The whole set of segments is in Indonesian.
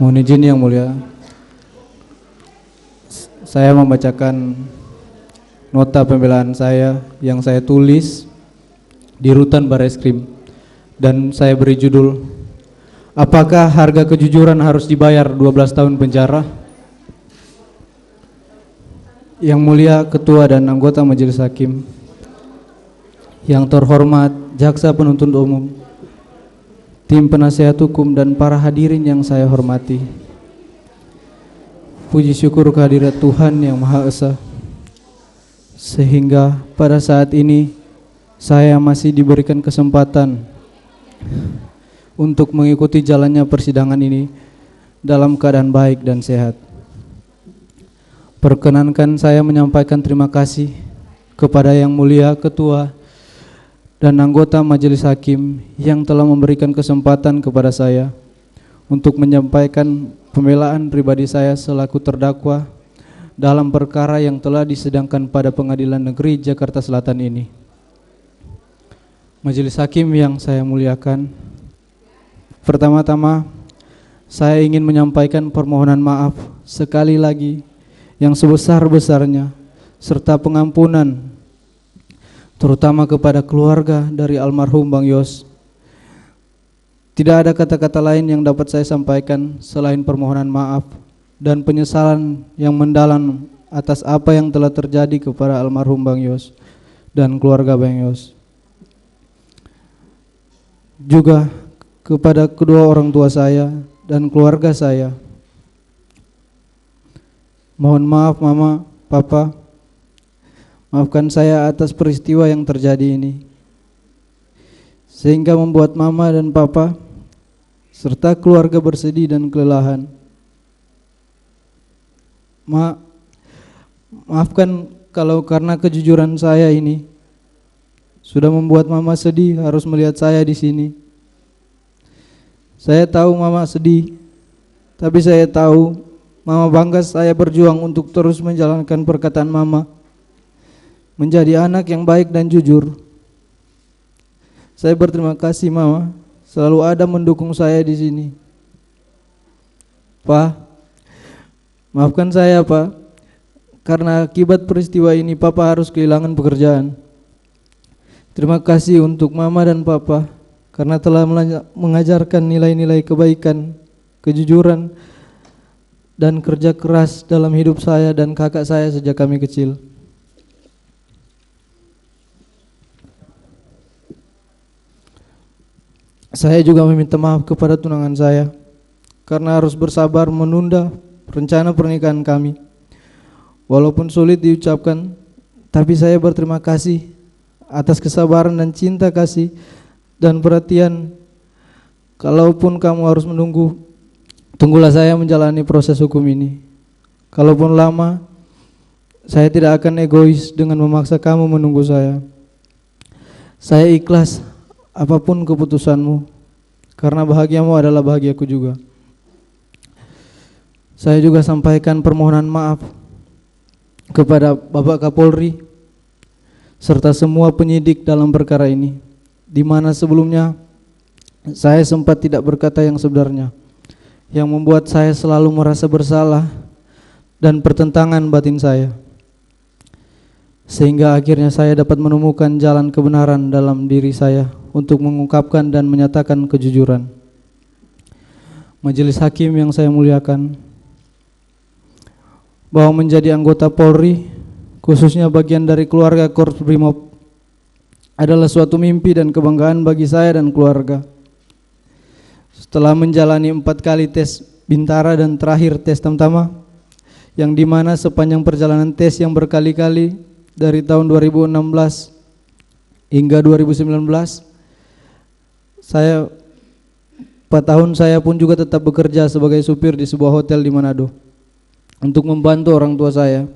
Mohon izin yang mulia, saya membacakan nota pembelaan saya yang saya tulis di Rutan Barreskrim, dan saya beri judul, apakah harga kejujuran harus dibayar 12 tahun penjara? Yang mulia Ketua dan anggota Majelis Hakim, yang terhormat Jaksa Penuntut Umum, tim penasihat hukum, dan para hadirin yang saya hormati. Puji syukur kehadirat Tuhan yang Maha Esa, sehingga pada saat ini saya masih diberikan kesempatan untuk mengikuti jalannya persidangan ini dalam keadaan baik dan sehat. Perkenankan saya menyampaikan terima kasih kepada Yang Mulia Ketua dan anggota Majelis Hakim yang telah memberikan kesempatan kepada saya untuk menyampaikan pembelaan pribadi saya selaku terdakwa dalam perkara yang telah disidangkan pada Pengadilan Negeri Jakarta Selatan ini. Majelis Hakim yang saya muliakan, pertama-tama saya ingin menyampaikan permohonan maaf sekali lagi yang sebesar-besarnya serta pengampunan terutama kepada keluarga dari almarhum Bang Yos. Tidak ada kata-kata lain yang dapat saya sampaikan selain permohonan maaf dan penyesalan yang mendalam atas apa yang telah terjadi kepada almarhum Bang Yos dan keluarga Bang Yos. Juga kepada kedua orang tua saya dan keluarga saya. Mohon maaf Mama, Papa, maafkan saya atas peristiwa yang terjadi ini, sehingga membuat Mama dan Papa serta keluarga bersedih dan kelelahan. Maafkan kalau karena kejujuran saya ini sudah membuat Mama sedih harus melihat saya di sini. Saya tahu Mama sedih, tapi saya tahu Mama bangga saya berjuang untuk terus menjalankan perkataan Mama, menjadi anak yang baik dan jujur. Saya berterima kasih Mama, selalu ada mendukung saya di sini. Pak, maafkan saya Pak, karena akibat peristiwa ini Papa harus kehilangan pekerjaan. Terima kasih untuk Mama dan Papa karena telah mengajarkan nilai-nilai kebaikan, kejujuran, dan kerja keras dalam hidup saya dan kakak saya sejak kami kecil. Saya juga meminta maaf kepada tunangan saya karena harus bersabar menunda rencana pernikahan kami. Walaupun sulit diucapkan, tapi saya berterima kasih atas kesabaran dan cinta kasih dan perhatian. Kalaupun kamu harus menunggu, tunggulah saya menjalani proses hukum ini. Kalaupun lama, saya tidak akan egois dengan memaksa kamu menunggu saya. Saya ikhlas apapun keputusanmu, karena bahagiamu adalah bahagiaku juga. Saya juga sampaikan permohonan maaf kepada Bapak Kapolri serta semua penyidik dalam perkara ini, di mana sebelumnya saya sempat tidak berkata yang sebenarnya, yang membuat saya selalu merasa bersalah dan pertentangan batin saya, sehingga akhirnya saya dapat menemukan jalan kebenaran dalam diri saya untuk mengungkapkan dan menyatakan kejujuran. Majelis Hakim yang saya muliakan, bahwa menjadi anggota Polri, khususnya bagian dari keluarga Korps Brimob, adalah suatu mimpi dan kebanggaan bagi saya dan keluarga. Setelah menjalani 4 kali tes Bintara dan terakhir tes Tamtama, yang dimana sepanjang perjalanan tes yang berkali-kali dari tahun 2016 hingga 2019, saya 4 tahun saya pun juga tetap bekerja sebagai supir di sebuah hotel di Manado untuk membantu orang tua saya.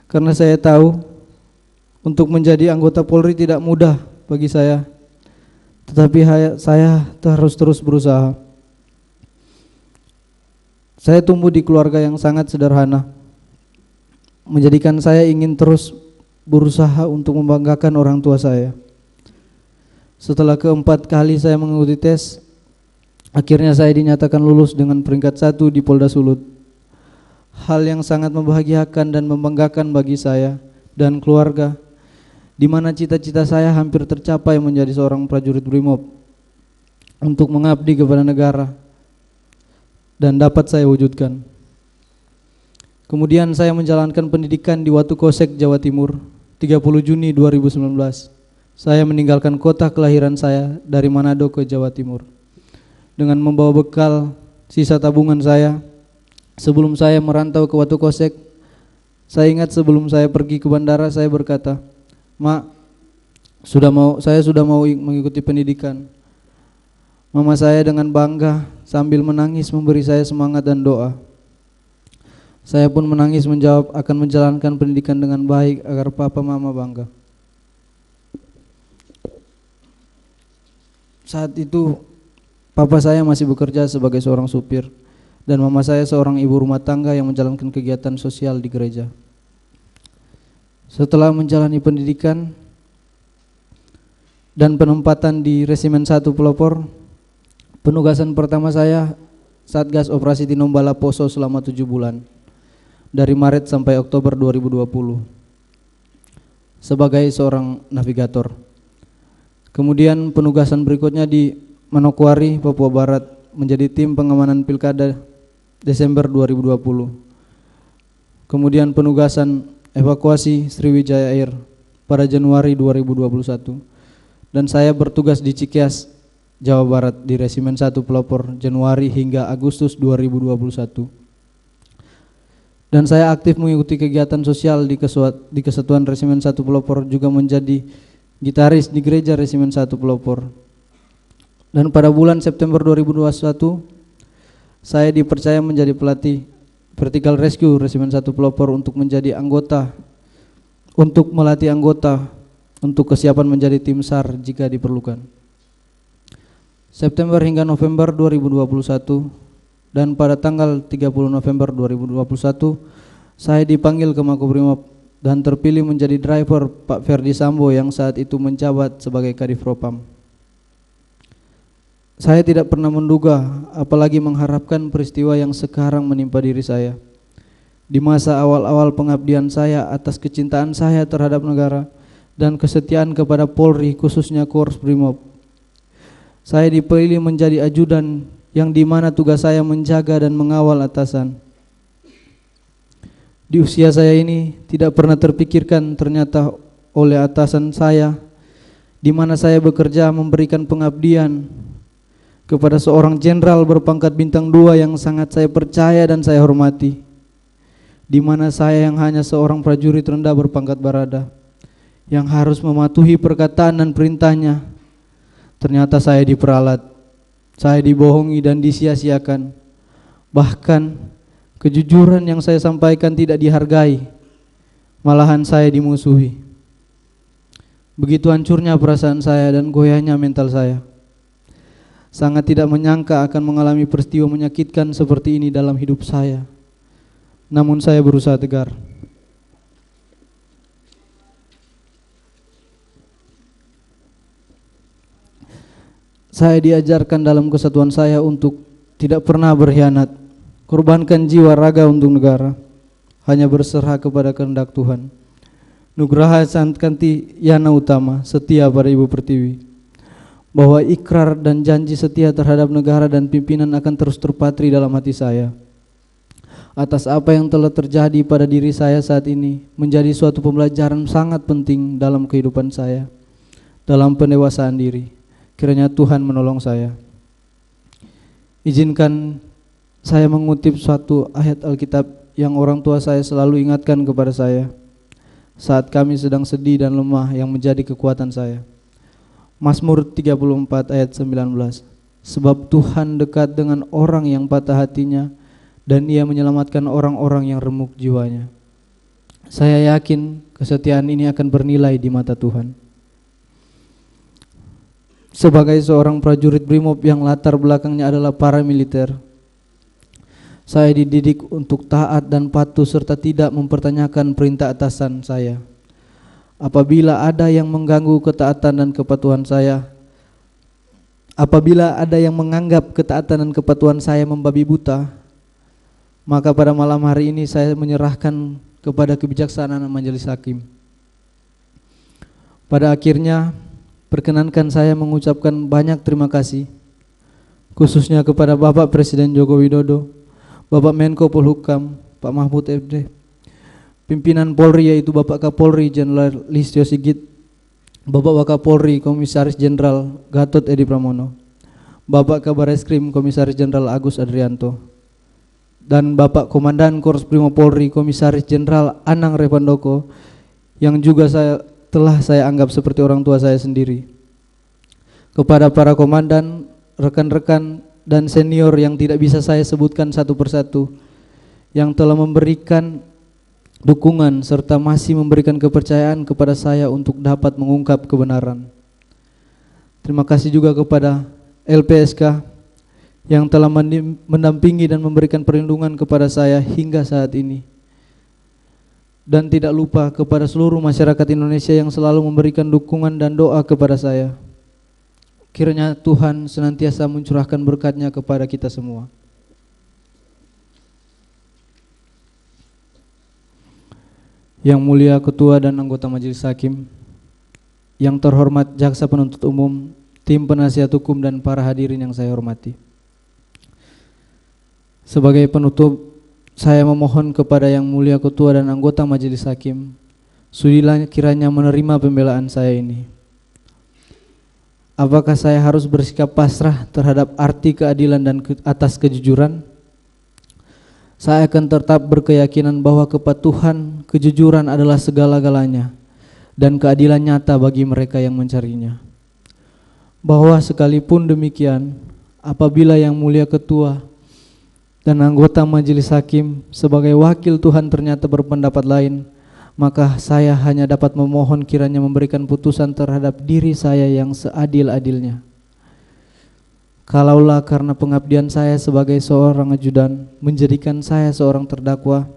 Karena saya tahu untuk menjadi anggota Polri tidak mudah bagi saya, tetapi saya harus terus berusaha. Saya tumbuh di keluarga yang sangat sederhana, menjadikan saya ingin terus berusaha untuk membanggakan orang tua saya. Setelah keempat kali saya mengikuti tes, Akhirnya saya dinyatakan lulus dengan peringkat 1 di Polda Sulut. Hal yang sangat membahagiakan dan membanggakan bagi saya dan keluarga, di mana cita-cita saya hampir tercapai menjadi seorang prajurit BRIMOB untuk mengabdi kepada negara, dan dapat saya wujudkan. Kemudian saya menjalankan pendidikan di Watu Kosek, Jawa Timur, 30 Juni 2019. Saya meninggalkan kota kelahiran saya dari Manado ke Jawa Timur dengan membawa bekal sisa tabungan saya. Sebelum saya merantau ke Watu Kosek, saya ingat sebelum saya pergi ke bandara, saya berkata, "Mak, saya sudah mau mengikuti pendidikan." Mama saya dengan bangga sambil menangis memberi saya semangat dan doa. Saya pun menangis menjawab akan menjalankan pendidikan dengan baik agar papa mama bangga. Saat itu papa saya masih bekerja sebagai seorang supir dan mama saya seorang ibu rumah tangga yang menjalankan kegiatan sosial di gereja. Setelah menjalani pendidikan dan penempatan di Resimen 1 Pelopor, penugasan pertama saya Satgas Operasi Tinombala Poso selama 7 bulan, dari Maret sampai Oktober 2020, sebagai seorang navigator. Kemudian penugasan berikutnya di Manokwari, Papua Barat, menjadi tim pengamanan Pilkada Desember 2020. Kemudian penugasan evakuasi Sriwijaya Air pada Januari 2021. Dan saya bertugas di Cikeas, Jawa Barat di Resimen 1 Pelopor Januari hingga Agustus 2021. Dan saya aktif mengikuti kegiatan sosial di Kesatuan Resimen 1 Pelopor, juga menjadi gitaris di gereja Resimen 1 Pelopor. Dan pada bulan September 2021, saya dipercaya menjadi pelatih Vertical Rescue Resimen 1 Pelopor untuk melatih anggota untuk kesiapan menjadi tim SAR jika diperlukan. September hingga November 2021, dan pada tanggal 30 November 2021 saya dipanggil ke Makobrimob dan terpilih menjadi driver Pak Ferdi Sambo yang saat itu menjabat sebagai Kadif Propam. Saya tidak pernah menduga, apalagi mengharapkan peristiwa yang sekarang menimpa diri saya. Di masa awal-awal pengabdian saya atas kecintaan saya terhadap negara dan kesetiaan kepada Polri, khususnya Korps Brimob, saya dipilih menjadi ajudan yang dimana tugas saya menjaga dan mengawal atasan. Di usia saya ini tidak pernah terpikirkan ternyata oleh atasan saya, di mana saya bekerja memberikan pengabdian kepada seorang jenderal berpangkat bintang 2 yang sangat saya percaya dan saya hormati, di mana saya yang hanya seorang prajurit rendah berpangkat barada yang harus mematuhi perkataan dan perintahnya, ternyata saya diperalat, saya dibohongi dan disia-siakan. Bahkan kejujuran yang saya sampaikan tidak dihargai, malahan saya dimusuhi. Begitu hancurnya perasaan saya dan goyahnya mental saya. Sangat tidak menyangka akan mengalami peristiwa menyakitkan seperti ini dalam hidup saya. Namun saya berusaha tegar. Saya diajarkan dalam kesatuan saya untuk tidak pernah berkhianat, korbankan jiwa raga untuk negara, hanya berserah kepada kehendak Tuhan. Nugraha Sankanti Yana Utama, setia pada Ibu Pertiwi, bahwa ikrar dan janji setia terhadap negara dan pimpinan akan terus terpatri dalam hati saya. Atas apa yang telah terjadi pada diri saya saat ini menjadi suatu pembelajaran sangat penting dalam kehidupan saya, dalam pendewasaan diri. Kiranya Tuhan menolong saya. Izinkan saya mengutip suatu ayat Alkitab yang orang tua saya selalu ingatkan kepada saya saat kami sedang sedih dan lemah, yang menjadi kekuatan saya. Mazmur 34 ayat 19. Sebab Tuhan dekat dengan orang yang patah hatinya, dan Ia menyelamatkan orang-orang yang remuk jiwanya. Saya yakin kesetiaan ini akan bernilai di mata Tuhan. Sebagai seorang prajurit Brimob yang latar belakangnya adalah paramiliter, saya dididik untuk taat dan patuh serta tidak mempertanyakan perintah atasan saya. Apabila ada yang mengganggu ketaatan dan kepatuhan saya, apabila ada yang menganggap ketaatan dan kepatuhan saya membabi buta, maka pada malam hari ini saya menyerahkan kepada kebijaksanaan majelis hakim. Pada akhirnya, perkenankan saya mengucapkan banyak terima kasih, khususnya kepada Bapak Presiden Joko Widodo, Bapak Menko Polhukam, Pak Mahfud MD, pimpinan Polri yaitu Bapak Kapolri Jenderal Listio Sigit, Bapak Wakapolri Komisaris Jenderal Gatot Edi Pramono, Bapak Kabareskrim Komisaris Jenderal Agus Adrianto, dan Bapak Komandan Korps Brimob Polri Komisaris Jenderal Anang Revandoko yang juga telah saya anggap seperti orang tua saya sendiri. Kepada para komandan, rekan-rekan dan senior yang tidak bisa saya sebutkan satu persatu, yang telah memberikan dukungan serta masih memberikan kepercayaan kepada saya untuk dapat mengungkap kebenaran. Terima kasih juga kepada LPSK yang telah mendampingi dan memberikan perlindungan kepada saya hingga saat ini. Dan tidak lupa kepada seluruh masyarakat Indonesia yang selalu memberikan dukungan dan doa kepada saya. Kiranya Tuhan senantiasa mencurahkan berkat-Nya kepada kita semua. Yang mulia Ketua dan anggota Majelis Hakim, yang terhormat Jaksa Penuntut Umum, tim penasihat hukum dan para hadirin yang saya hormati. Sebagai penutup, saya memohon kepada Yang Mulia Ketua dan anggota Majelis Hakim, sudilah kiranya menerima pembelaan saya ini. Apakah saya harus bersikap pasrah terhadap arti keadilan dan atas kejujuran? Saya akan tetap berkeyakinan bahwa kepatuhan, kejujuran adalah segala-galanya dan keadilan nyata bagi mereka yang mencarinya. Bahwa sekalipun demikian, apabila Yang Mulia Ketua dan anggota Majelis Hakim sebagai wakil Tuhan ternyata berpendapat lain, maka saya hanya dapat memohon kiranya memberikan putusan terhadap diri saya yang seadil-adilnya. Kalaulah karena pengabdian saya sebagai seorang ajudan menjadikan saya seorang terdakwa,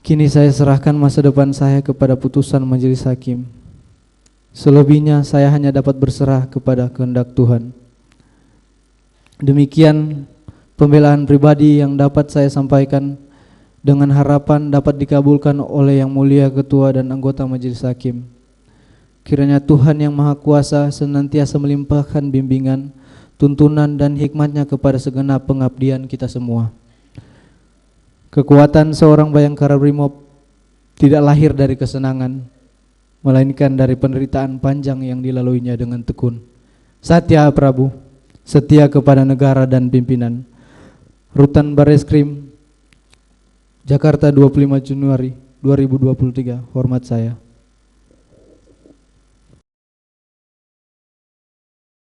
kini saya serahkan masa depan saya kepada putusan Majelis Hakim. Selebihnya saya hanya dapat berserah kepada kehendak Tuhan. Demikian pembelaan pribadi yang dapat saya sampaikan, dengan harapan dapat dikabulkan oleh Yang Mulia Ketua dan anggota Majelis Hakim. Kiranya Tuhan yang Maha Kuasa senantiasa melimpahkan bimbingan, tuntunan dan hikmat-Nya kepada segenap pengabdian kita semua. Kekuatan seorang Bayangkara Brimob tidak lahir dari kesenangan, melainkan dari penderitaan panjang yang dilaluinya dengan tekun. Satya Prabu, setia kepada negara dan pimpinan. Rutan Bareskrim, Jakarta 25 Januari 2023. Hormat saya.